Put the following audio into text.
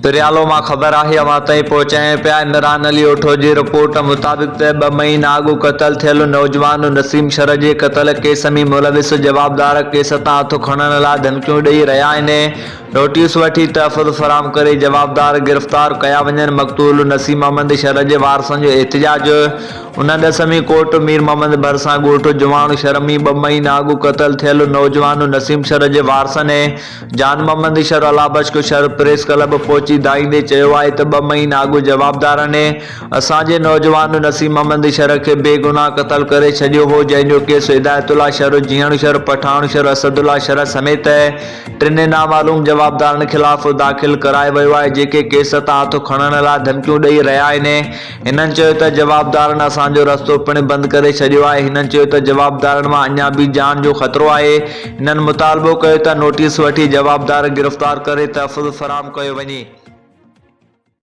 पिरियालो मां ख़बर आहे अवां ताईं पहुचाए पिया। इमरान अली ओठो जी रिपोर्ट मुताबिक़ 2 महीना अॻु क़तल थियल नौजवान नसीम शर जे क़तल केस में मुलविस जवाबदार केस तां हथ खणण लाइ धमकियूं ॾेई रहिया आहिनि। नोटिस वठी तहफ़ुज़ फराहम करे जवाबदार गिरफ़्तार कया वञनि। मक़तूल नसीम अहमद शर जे वारसनि जो एहतिजाज। उन्हनि दसमी कोर्ट मीर मोहम्मद भरिसां ॻोठ जुवान शरमी 2 महीना अॻु क़तल थियल नौजवान नसीम शर जे वारसनि जान मोहम्मद शर अलाबश्क शर प्रेस क्लब पहुची दाईंदे चयो आहे त 2 महीना अॻु जवाबदारनि असांजे नौजवान नसीम अहमद शर खे बेगुनाह क़तल करे छॾियो हो, जंहिंजो केस हिदायतुल्ला शर, जीअण शर, पठान शर, असदुल्ला शर समेत 3 नामालूम जवाबदारनि ख़िलाफ़ दाख़िल करायो वियो आहे, जेके केस तां हथ खणण लाइ धमकियूं ॾेई रहिया आहिनि। हिननि चयो त जवाबदारनि असांजो रस्तो पिणु बंदि करे छॾियो आहे। हिननि चयो त जवाबदारनि मां अञा बि जान जो ख़तरो आहे। हिननि मुतालबो कयो त नोटिस वठी जवाबदार गिरफ़्तार करे तहफ़ुज़ फराहम कयो वञे।